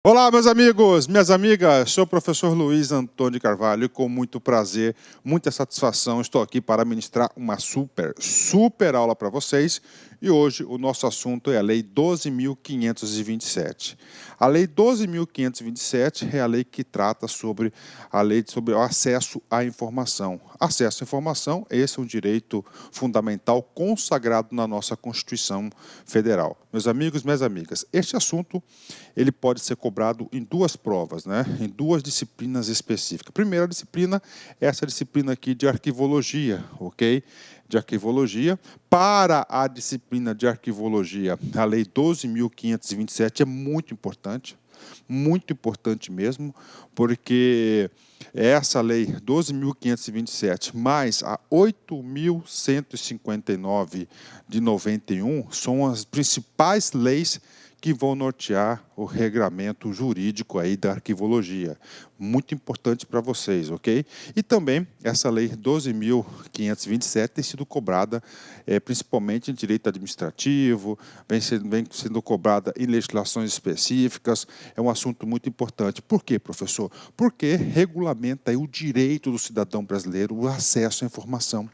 Olá, meus amigos, minhas amigas, sou o professor Luiz Antônio de Carvalho e com muito prazer, muita satisfação, estou aqui para ministrar uma super aula para vocês. E hoje o nosso assunto é a Lei 12.527. A Lei 12.527 é a lei que trata sobre o acesso à informação. Acesso à informação, esse é um direito fundamental consagrado na nossa Constituição Federal. Meus amigos, minhas amigas, este assunto ele pode ser cobrado em duas provas, em duas disciplinas específicas. A primeira disciplina é essa disciplina aqui de arquivologia, ok? De arquivologia. Para a disciplina de arquivologia, a Lei 12.527 é muito importante mesmo, porque essa Lei 12.527 mais a 8.159 de 91 são as principais leis que vão nortear o regramento jurídico aí da arquivologia. Muito importante para vocês, ok? E também essa lei 12.527 tem sido cobrada principalmente em direito administrativo, vem sendo cobrada em legislações específicas, é um assunto muito importante. Por quê, professor? Porque regulamenta aí o direito do cidadão brasileiro, o acesso à informação.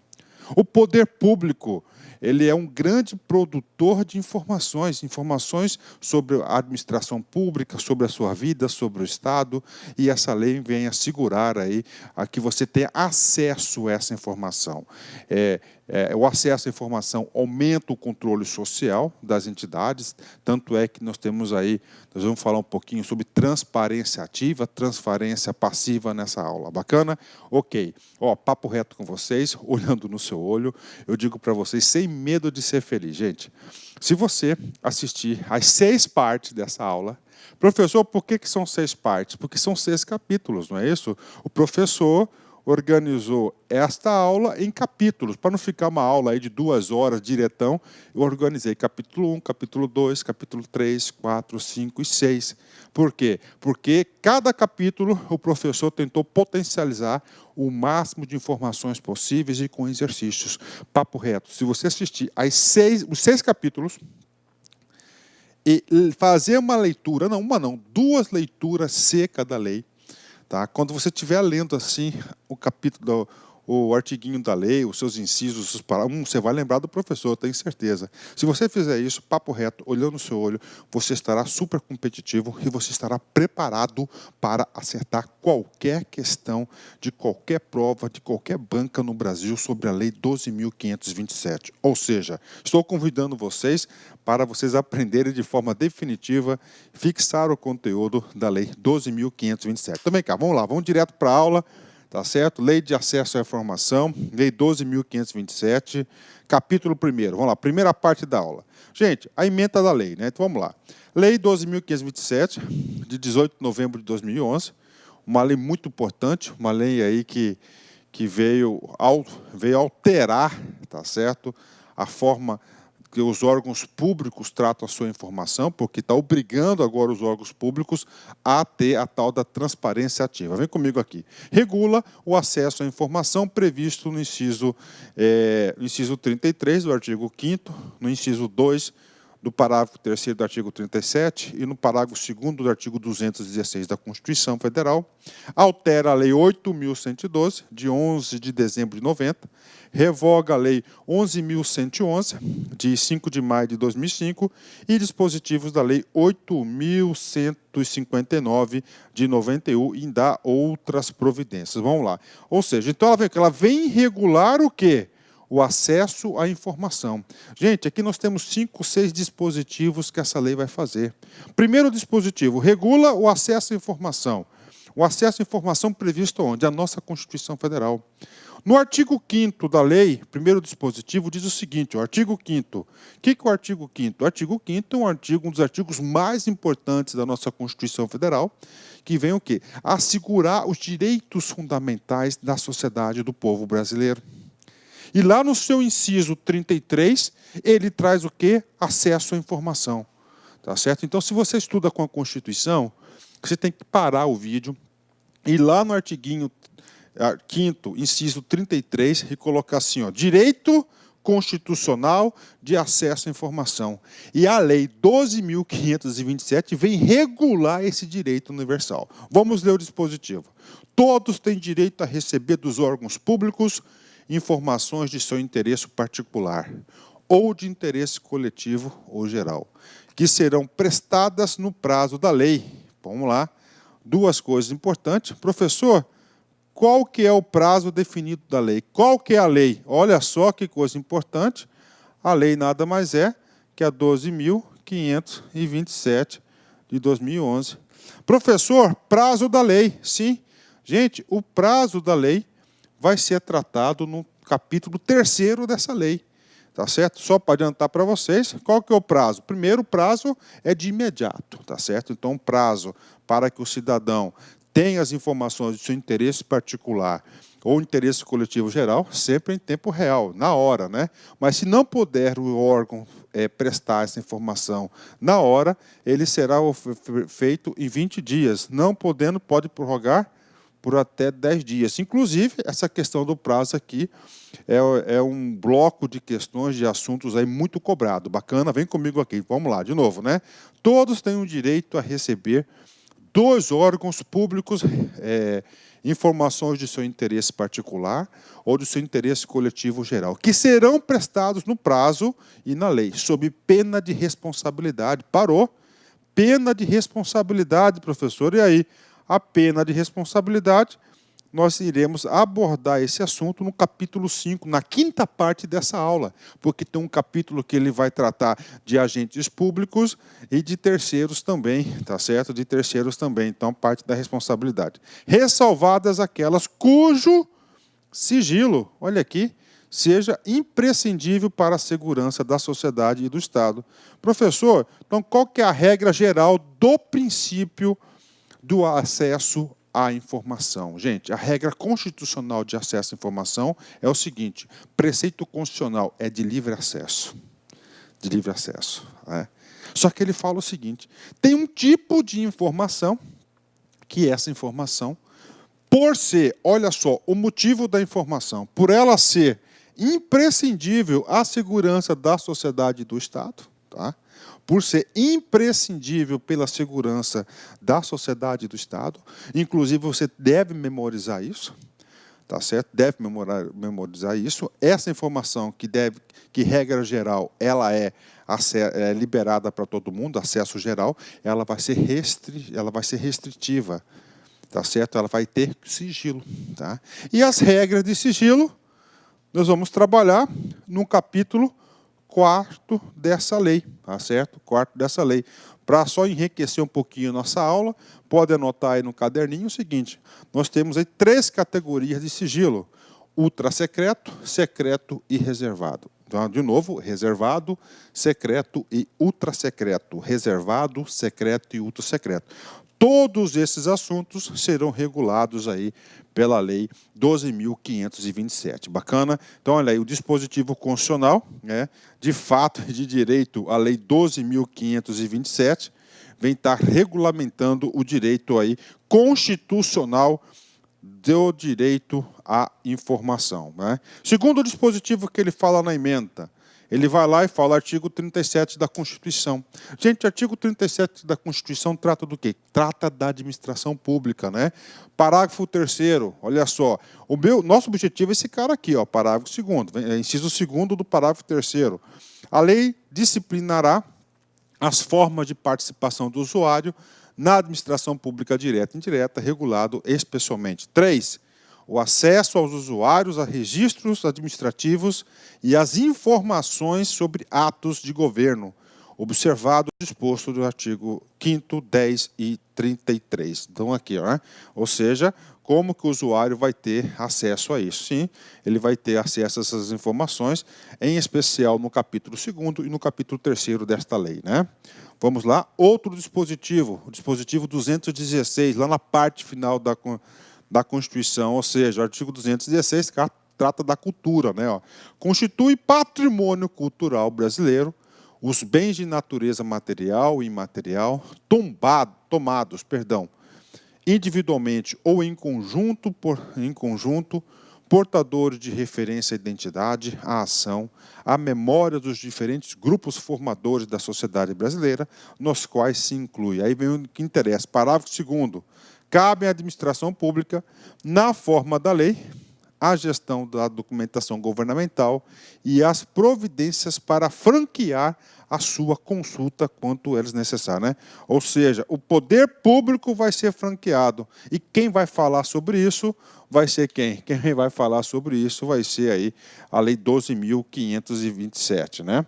O poder público, ele é um grande produtor de informações sobre a administração pública, sobre a sua vida, sobre o Estado, e essa lei vem assegurar aí a que você tenha acesso a essa informação. O acesso à informação aumenta o controle social das entidades, tanto é que nós vamos falar um pouquinho sobre transparência ativa, transparência passiva nessa aula. Bacana? Ok. Papo reto com vocês, olhando no seu olho, eu digo para vocês, sem medo de ser feliz. Gente, se você assistir às 6 partes dessa aula, professor, por que são 6 partes? Porque são 6 capítulos, não é isso? O professor organizou esta aula em capítulos, para não ficar uma aula aí de 2 horas diretão, eu organizei capítulo 1, capítulo 2, capítulo 3, 4, 5 e 6. Por quê? Porque cada capítulo o professor tentou potencializar o máximo de informações possíveis e com exercícios. Papo reto, se você assistir os 6 capítulos, e fazer uma leitura, não, 2 leituras secas da lei, tá? Quando você estiver lendo assim o capítulo, o artiguinho da lei, os seus incisos, os parágrafos, você vai lembrar do professor, tenho certeza. Se você fizer isso, papo reto, olhando no seu olho, você estará super competitivo e você estará preparado para acertar qualquer questão de qualquer prova, de qualquer banca no Brasil sobre a Lei 12.527. Ou seja, estou convidando vocês para vocês aprenderem de forma definitiva, fixar o conteúdo da Lei 12.527. Também cá, vamos lá, vamos direto para a aula. Tá certo? Lei de acesso à informação, Lei 12.527, capítulo 1º. Vamos lá, primeira parte da aula. Gente, a ementa da lei, né? Então vamos lá. Lei 12.527, de 18 de novembro de 2011, uma lei muito importante, uma lei aí que veio alterar, tá certo? A forma que os órgãos públicos tratam a sua informação, porque está obrigando agora os órgãos públicos a ter a tal da transparência ativa. Vem comigo aqui. Regula o acesso à informação previsto no inciso 33 do artigo 5º, no inciso 2 do parágrafo 3º do artigo 37 e no parágrafo 2º do artigo 216 da Constituição Federal, altera a Lei 8.112, de 11 de dezembro de 90, revoga a Lei 11.111, de 5 de maio de 2005, e dispositivos da Lei 8.159, de 91, e dá outras providências. Vamos lá. Ou seja, então ela vem regular o quê? O acesso à informação. Gente, aqui nós temos 5, 6 dispositivos que essa lei vai fazer. Primeiro dispositivo, regula o acesso à informação. O acesso à informação previsto onde? A nossa Constituição Federal. No artigo 5º da lei, primeiro dispositivo, diz o seguinte, o artigo 5º. O que é o artigo 5º? O artigo 5º é um dos artigos mais importantes da nossa Constituição Federal, que vem o quê? Assegurar os direitos fundamentais da sociedade do povo brasileiro. E lá no seu inciso 33, ele traz o quê? Acesso à informação. Tá certo? Então, se você estuda com a Constituição, você tem que parar o vídeo, e lá no artiguinho 5º, inciso 33, e colocar assim, direito constitucional de acesso à informação. E a Lei 12.527 vem regular esse direito universal. Vamos ler o dispositivo. Todos têm direito a receber dos órgãos públicos informações de seu interesse particular ou de interesse coletivo ou geral, que serão prestadas no prazo da lei. Vamos lá. Duas coisas importantes. Professor, qual que é o prazo definido da lei? Qual que é a lei? Olha só que coisa importante. A lei nada mais é que a 12.527 de 2011. Professor, prazo da lei. Sim. Gente, o prazo da lei vai ser tratado no capítulo 3º dessa lei. Tá certo? Só para adiantar para vocês, qual que é o prazo? Primeiro, o prazo é de imediato, tá certo? Então, o prazo para que o cidadão tenha as informações do seu interesse particular ou interesse coletivo geral, sempre em tempo real, na hora, né? Mas se não puder o órgão prestar essa informação na hora, ele será feito em 20 dias. Não podendo, pode prorrogar por até 10 dias. Inclusive, essa questão do prazo aqui é um bloco de questões, de assuntos aí muito cobrado. Bacana, vem comigo aqui. Vamos lá, de novo, né? Todos têm o direito a receber dos órgãos públicos informações de seu interesse particular ou do seu interesse coletivo geral, que serão prestados no prazo e na lei, sob pena de responsabilidade. Parou? Pena de responsabilidade, professor. E aí? A pena de responsabilidade, nós iremos abordar esse assunto no capítulo 5, na 5ª parte dessa aula, porque tem um capítulo que ele vai tratar de agentes públicos e de terceiros também, tá certo? De terceiros também, então parte da responsabilidade. Ressalvadas aquelas cujo sigilo, olha aqui, seja imprescindível para a segurança da sociedade e do Estado. Professor, então qual que é a regra geral do princípio do acesso à informação? Gente, a regra constitucional de acesso à informação é o seguinte: preceito constitucional é de livre acesso. De livre acesso. Né? Só que ele fala o seguinte: tem um tipo de informação que essa informação, por ser, olha só, o motivo da informação, por ela ser imprescindível à segurança da sociedade e do Estado, tá? Por ser imprescindível pela segurança da sociedade e do Estado. Inclusive, você deve memorizar isso, tá certo? Deve memorizar isso. Essa informação que regra geral, ela é liberada para todo mundo, acesso geral, ela vai ser restritiva, tá certo? Ela vai ter sigilo, tá? E as regras de sigilo, nós vamos trabalhar no capítulo 4º dessa lei, tá certo? 4º dessa lei. Para só enriquecer um pouquinho a nossa aula, pode anotar aí no caderninho o seguinte: nós temos aí 3 categorias de sigilo: ultrasecreto, secreto e reservado. Então, de novo, reservado, secreto e ultrasecreto. Reservado, secreto e ultrasecreto. Todos esses assuntos serão regulados aí pela Lei 12.527. Bacana? Então, olha aí, o dispositivo constitucional, né, de fato e de direito, a Lei 12.527, vem estar regulamentando o direito aí constitucional do direito à informação. Né? Segundo o dispositivo que ele fala na ementa, ele vai lá e fala artigo 37 da Constituição. Gente, artigo 37 da Constituição trata do quê? Trata da administração pública, né? Parágrafo 3º, olha só. Nosso objetivo é esse cara aqui, ó, parágrafo 2º, inciso 2º do parágrafo 3º. A lei disciplinará as formas de participação do usuário na administração pública direta e indireta, regulado especialmente. 3. O acesso aos usuários a registros administrativos e as informações sobre atos de governo, observado o disposto do artigo 5º, 10 e 33. Então, aqui, ó, ou seja, como que o usuário vai ter acesso a isso? Sim, ele vai ter acesso a essas informações, em especial no capítulo 2º e no capítulo 3º desta lei, né? Vamos lá, outro dispositivo, o dispositivo 216, lá na parte final da Constituição, ou seja, o artigo 216 trata da cultura, né? Ó. Constitui patrimônio cultural brasileiro os bens de natureza material e imaterial tomados individualmente ou em conjunto portadores de referência à identidade, à ação, à memória dos diferentes grupos formadores da sociedade brasileira, nos quais se inclui. Aí vem o que interessa. Parágrafo 2º. Cabe à administração pública, na forma da lei, a gestão da documentação governamental e as providências para franquear a sua consulta quanto eles necessários, né? Ou seja, o poder público vai ser franqueado. E quem vai falar sobre isso vai ser quem? Quem vai falar sobre isso vai ser aí a Lei 12.527, né?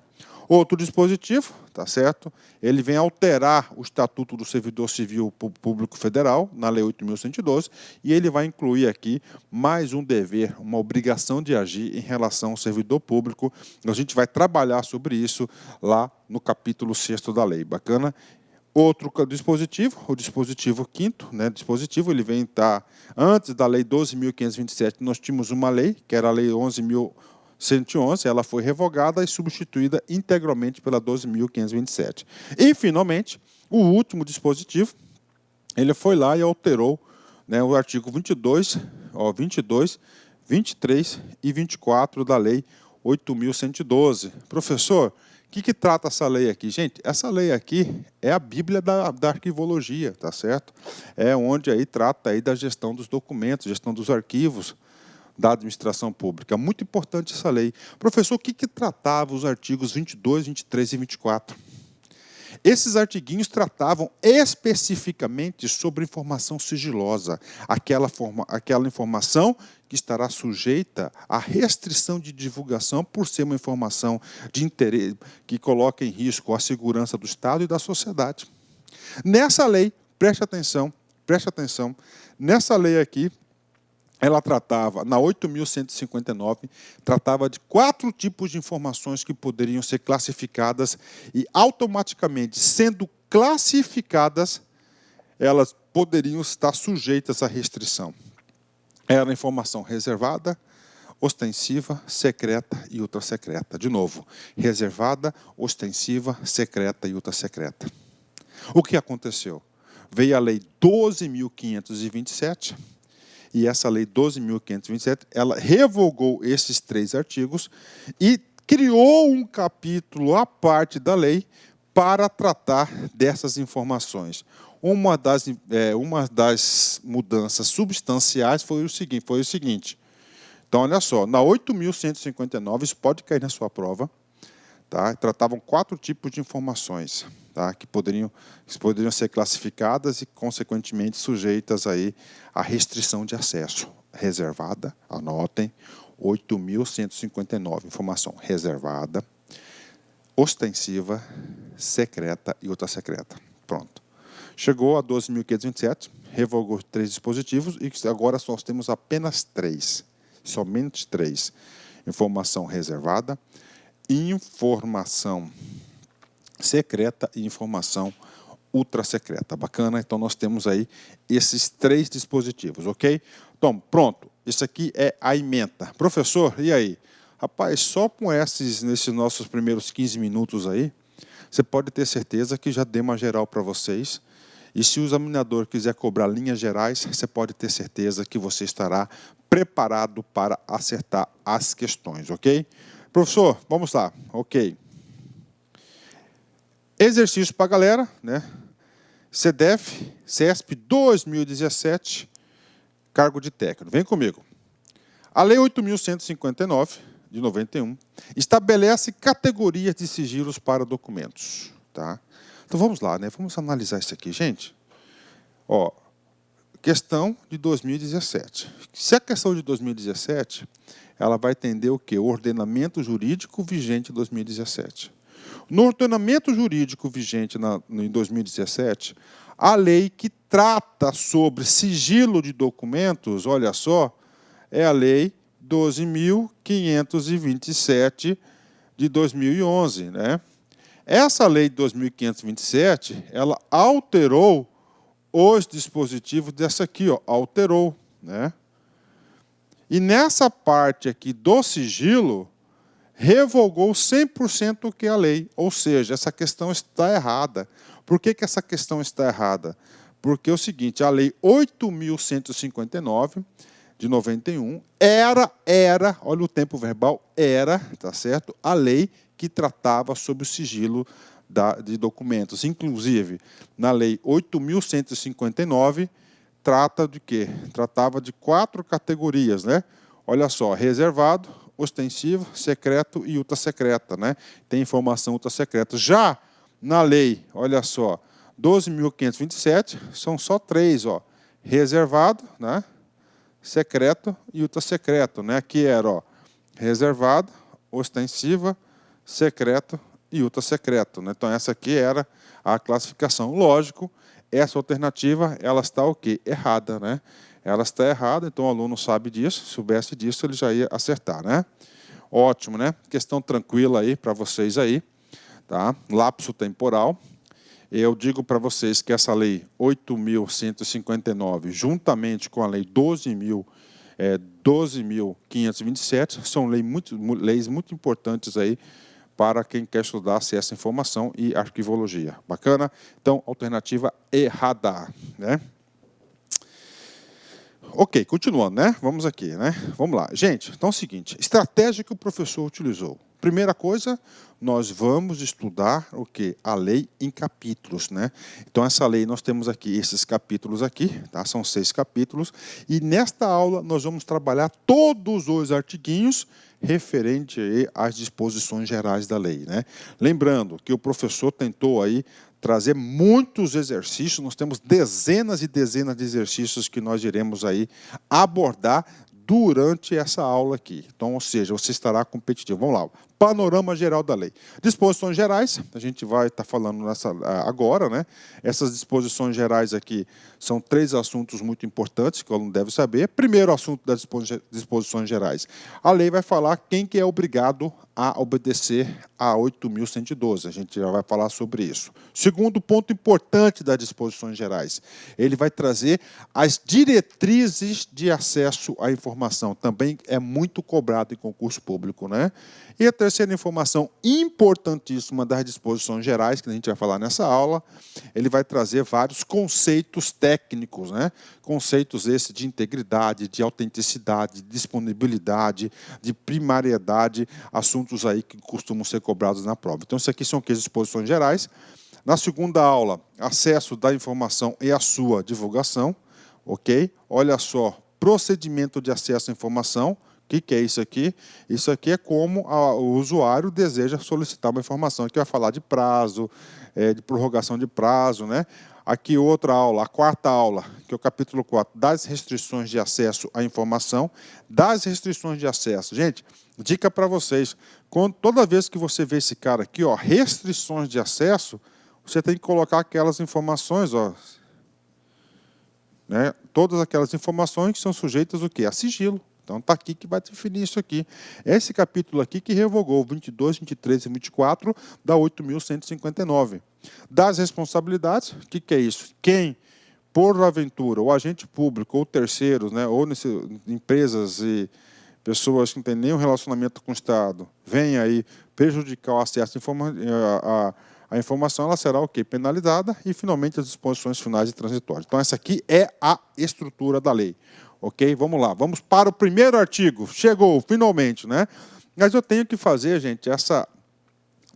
Outro dispositivo, tá certo? Ele vem alterar o Estatuto do Servidor Civil Público Federal, na Lei 8.112, e ele vai incluir aqui mais um dever, uma obrigação de agir em relação ao servidor público. A gente vai trabalhar sobre isso lá no capítulo 6º da lei. Bacana? Outro dispositivo, o dispositivo 5º, né? Dispositivo, ele vem estar antes da Lei 12.527, nós tínhamos uma lei, que era a Lei 11.111, ela foi revogada e substituída integralmente pela 12.527. E, finalmente, o último dispositivo, ele foi lá e alterou, né, o artigo 22, 23 e 24 da Lei 8.112. Professor, o que trata essa lei aqui? Gente, essa lei aqui é a Bíblia da arquivologia, tá certo? É onde aí trata aí da gestão dos documentos, gestão dos arquivos da administração pública. Muito importante essa lei. Professor, o que tratava os artigos 22, 23 e 24? Esses artiguinhos tratavam especificamente sobre informação sigilosa, aquela informação que estará sujeita à restrição de divulgação por ser uma informação de interesse que coloca em risco a segurança do Estado e da sociedade. Nessa lei, preste atenção, nessa lei aqui, ela tratava, na 8.159, tratava de 4 tipos de informações que poderiam ser classificadas e automaticamente, sendo classificadas, elas poderiam estar sujeitas à restrição. Era informação reservada, ostensiva, secreta e ultrassecreta. De novo, reservada, ostensiva, secreta e ultrassecreta. O que aconteceu? Veio a Lei 12.527, e essa Lei 12.527, ela revogou esses 3 artigos e criou um capítulo à parte da lei para tratar dessas informações. Uma das mudanças substanciais foi o seguinte. Então, olha só, na 8.159, isso pode cair na sua prova, tá? Tratavam 4 tipos de informações, tá? que poderiam ser classificadas e, consequentemente, sujeitas aí à restrição de acesso. Reservada, anotem, 8.159, informação reservada, ostensiva, secreta e ultrassecreta. Pronto. Chegou a 12.527, revogou 3 dispositivos e agora nós temos apenas 3, somente 3. Informação reservada, informação secreta e informação ultrassecreta. Bacana? Então, nós temos aí esses 3 dispositivos, ok? Então, pronto. Isso aqui é a ementa. Professor, e aí? Rapaz, só com nesses nossos primeiros 15 minutos aí, você pode ter certeza que já dei uma geral para vocês. E se o examinador quiser cobrar linhas gerais, você pode ter certeza que você estará preparado para acertar as questões, ok? Professor, vamos lá. Ok. Exercício para a galera, né? CDF, CESP 2017, cargo de técnico. Vem comigo. A Lei 8.159, de 91, estabelece categorias de sigilos para documentos. Tá? Então, vamos lá, né? Vamos analisar isso aqui, gente. Ó, questão de 2017. Se a questão de 2017, ela vai entender o quê? O ordenamento jurídico vigente em 2017. No ordenamento jurídico vigente em 2017, a lei que trata sobre sigilo de documentos, olha só, é a Lei 12.527 de 2011, né? Essa Lei 12.527, ela alterou os dispositivos dessa aqui, ó, alterou, né? E nessa parte aqui do sigilo, revogou 100% o que é a lei, ou seja, essa questão está errada. Por que essa questão está errada? Porque é o seguinte, a Lei 8.159 de 91, olha o tempo verbal, tá certo? A lei que tratava sobre o sigilo de documentos. Inclusive, na Lei 8.159, trata de quê? Tratava de 4 categorias, né? Olha só, reservado, ostensivo, secreto e ultra secreta, né? Tem informação ultra secreta. Já na lei, olha só, 12.527, são só 3, ó. Reservado, né? Secreto e ultra secreto, né? Que era, ó, reservado, ostensiva, secreto e ultra secreto, né? Então essa aqui era a classificação. Lógico, essa alternativa, ela está o quê? Errada, né? Ela está errada, então o aluno sabe disso, se soubesse disso, ele já ia acertar, né? Ótimo, né? Questão tranquila aí para vocês aí, tá? Lapso temporal. Eu digo para vocês que essa lei 8.159, juntamente com a lei 12.527, são leis muito importantes aí para quem quer estudar acesso à informação e arquivologia. Bacana? Então, alternativa errada, né? Ok, continuando, né? Vamos aqui, né? Vamos lá. Gente, então é o seguinte, estratégia que o professor utilizou. Primeira coisa, nós vamos estudar o quê? A lei em capítulos, né? Então, essa lei, nós temos aqui esses capítulos aqui, tá? São 6 capítulos, e nesta aula nós vamos trabalhar todos os artiguinhos referente aí às disposições gerais da lei, né? Lembrando que o professor tentou aí trazer muitos exercícios, nós temos dezenas e dezenas de exercícios que nós iremos aí abordar durante essa aula aqui. Então, ou seja, você estará competitivo. Vamos lá, panorama geral da lei. Disposições gerais, a gente vai estar falando agora, né? Essas disposições gerais aqui são 3 assuntos muito importantes que o aluno deve saber. Primeiro assunto das disposições gerais. A lei vai falar quem que é obrigado a obedecer a 8.112. A gente já vai falar sobre isso. Segundo ponto importante das disposições gerais, ele vai trazer as diretrizes de acesso à informação. Também é muito cobrado em concurso público, né? E a terceira informação importantíssima das disposições gerais, que a gente vai falar nessa aula, ele vai trazer vários conceitos técnicos, né? Conceitos esses de integridade, de autenticidade, de disponibilidade, de primariedade, assuntos aí que costumam ser cobrados na prova. Então, isso aqui são as disposições gerais. Na segunda aula, acesso da informação e a sua divulgação, ok? Olha só, procedimento de acesso à informação. O que é isso aqui? Isso aqui é como o usuário deseja solicitar uma informação. Aqui vai falar de prazo, de prorrogação de prazo, né? Aqui outra aula, a quarta aula, que é o capítulo 4, das restrições de acesso à informação. Das restrições de acesso. Gente, dica para vocês, toda vez que você vê esse cara aqui, ó, restrições de acesso, você tem que colocar aquelas informações, ó, né? Todas aquelas informações que são sujeitas o quê? A sigilo. Então, está aqui que vai definir isso aqui. Esse capítulo aqui que revogou 22, 23 e 24 da 8.159. Das responsabilidades, o que é isso? Quem, por aventura, o agente público ou terceiros, né, ou empresas e pessoas que não têm nenhum relacionamento com o Estado, vem aí prejudicar o acesso à informação, ela será o quê? Penalizada e, finalmente, as disposições finais e transitórias. Então, essa aqui é a estrutura da lei. Ok? Vamos lá. Vamos para o primeiro artigo. Chegou, finalmente, né? Mas eu tenho que fazer, gente,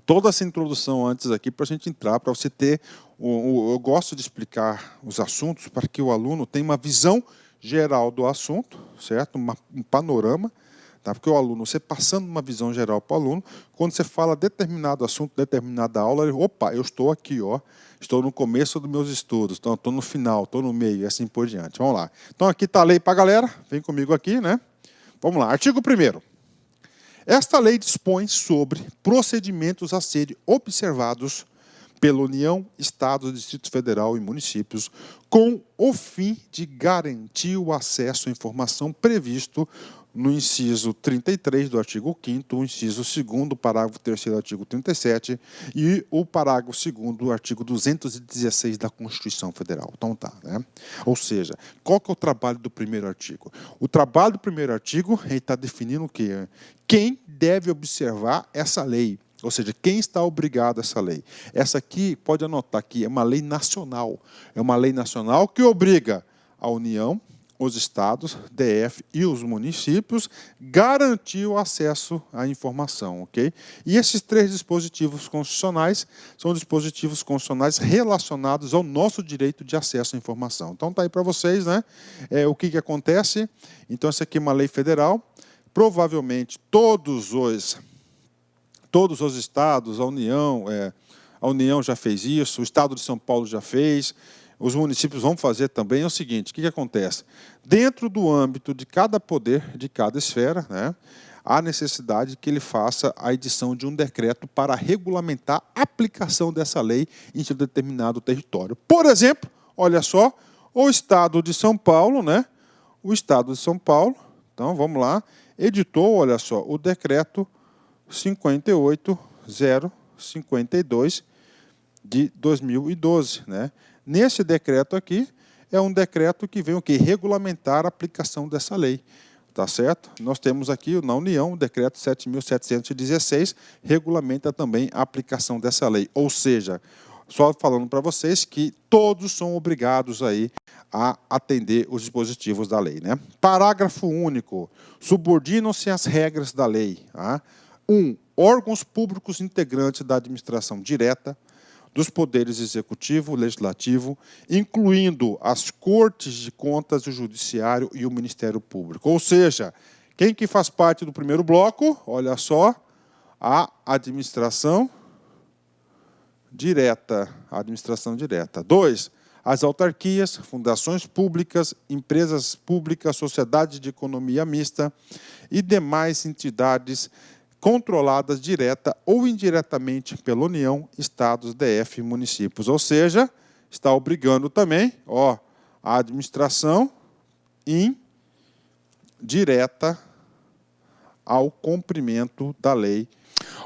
toda essa introdução antes aqui para a gente entrar, para você ter... Eu gosto de explicar os assuntos para que o aluno tenha uma visão geral do assunto, certo? Um panorama. Tá? Porque o aluno, você passando uma visão geral para o aluno, quando você fala determinado assunto, determinada aula, ele, opa, eu estou aqui, ó, estou no começo dos meus estudos, então estou no final, estou no meio, e assim por diante. Vamos lá. Então aqui está a lei para a galera, vem comigo aqui, né? Vamos lá, artigo 1º. Esta lei dispõe sobre procedimentos a serem observados pela União, Estados, Distrito Federal e municípios, com o fim de garantir o acesso à informação previsto no inciso 33 do artigo 5º, o inciso 2º, parágrafo 3º do artigo 37 e o parágrafo 2º do artigo 216 da Constituição Federal. Então tá, né? Ou seja, qual que é o trabalho do primeiro artigo? O trabalho do primeiro artigo está definindo o quê? Quem deve observar essa lei? Ou seja, quem está obrigado a essa lei? Essa aqui, pode anotar aqui, é uma lei nacional. É uma lei nacional que obriga a União, os estados, DF e os municípios, garantir o acesso à informação, ok? E esses 3 dispositivos constitucionais são dispositivos constitucionais relacionados ao nosso direito de acesso à informação. Então, está aí para vocês, né? O que acontece? Então, essa aqui é uma lei federal. Provavelmente, todos os estados, a União já fez isso, o Estado de São Paulo já fez, os municípios vão fazer também. É o seguinte, o que acontece? Dentro do âmbito de cada poder, de cada esfera, né, há necessidade que ele faça a edição de um decreto para regulamentar a aplicação dessa lei em seu determinado território. Por exemplo, olha só, o Estado de São Paulo, né, o Estado de São Paulo, então vamos lá, editou, olha só, o decreto 58.052 de 2012, né? Nesse decreto aqui, é um decreto que vem o quê? Regulamentar a aplicação dessa lei, tá certo? Nós temos aqui na União o decreto 7.716, regulamenta também a aplicação dessa lei, ou seja, só falando para vocês que todos são obrigados aí a atender os dispositivos da lei, né? Parágrafo único, subordinam-se às regras da lei, tá? 1. Órgãos públicos integrantes da administração direta, dos poderes executivo, legislativo, incluindo as Cortes de Contas, o Judiciário e o Ministério Público. Ou seja, quem que faz parte do primeiro bloco? Olha só, a administração direta. 2. As autarquias, fundações públicas, empresas públicas, sociedades de economia mista e demais entidades controladas direta ou indiretamente pela União, Estados, DF e municípios. Ou seja, está obrigando também a administração indireta ao cumprimento da lei.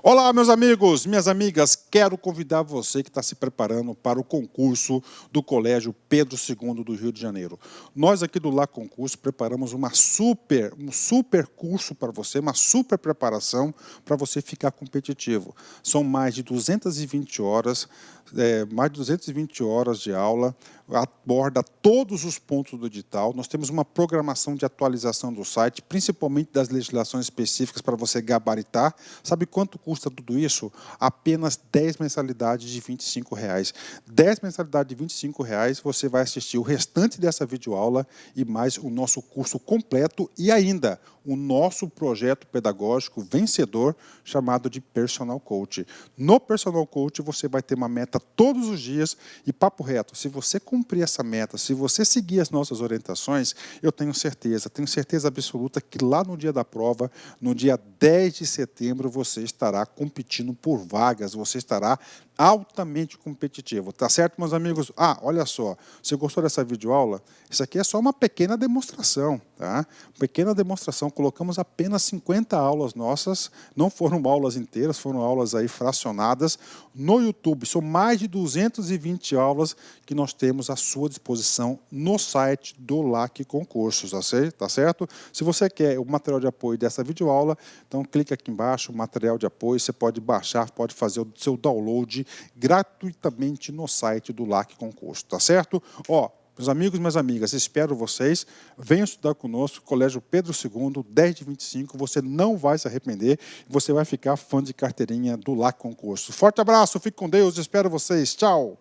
Olá, meus amigos, minhas amigas, quero convidar você que está se preparando para o concurso do Colégio Pedro II do Rio de Janeiro. Nós aqui do Lá Concurso preparamos um super curso para você, uma super preparação para você ficar competitivo. São mais de 220 horas, de aula, aborda todos os pontos do edital. Nós temos uma programação de atualização do site, principalmente das legislações específicas para você gabaritar. Sabe quanto custa tudo isso? Apenas 10 mensalidades de R$ 25. 10 mensalidades de R$ 25, você vai assistir o restante dessa videoaula e mais o nosso curso completo e ainda o nosso projeto pedagógico vencedor chamado de Personal Coach. No Personal Coach você vai ter uma meta todos os dias e papo reto, se você cumprir essa meta, se você seguir as nossas orientações, eu tenho certeza absoluta que lá no dia da prova, no dia 10 de setembro, você estará competindo por vagas, você estará altamente competitivo, tá certo, meus amigos? Olha só, você gostou dessa videoaula? Isso aqui é só uma pequena demonstração, tá? Pequena demonstração, colocamos apenas 50 aulas nossas, não foram aulas inteiras, foram aulas aí fracionadas no YouTube, são mais de 220 aulas que nós temos à sua disposição no site do LAC Concursos, tá certo? Se você quer o material de apoio dessa videoaula, então clica aqui embaixo, material de apoio, você pode baixar, pode fazer o seu download gratuitamente no site do LAC Concurso, tá certo? Meus amigos e minhas amigas, espero vocês, venham estudar conosco, Colégio Pedro II, 10 de 25, você não vai se arrepender, você vai ficar fã de carteirinha do LAC Concurso. Forte abraço, fique com Deus, espero vocês, tchau!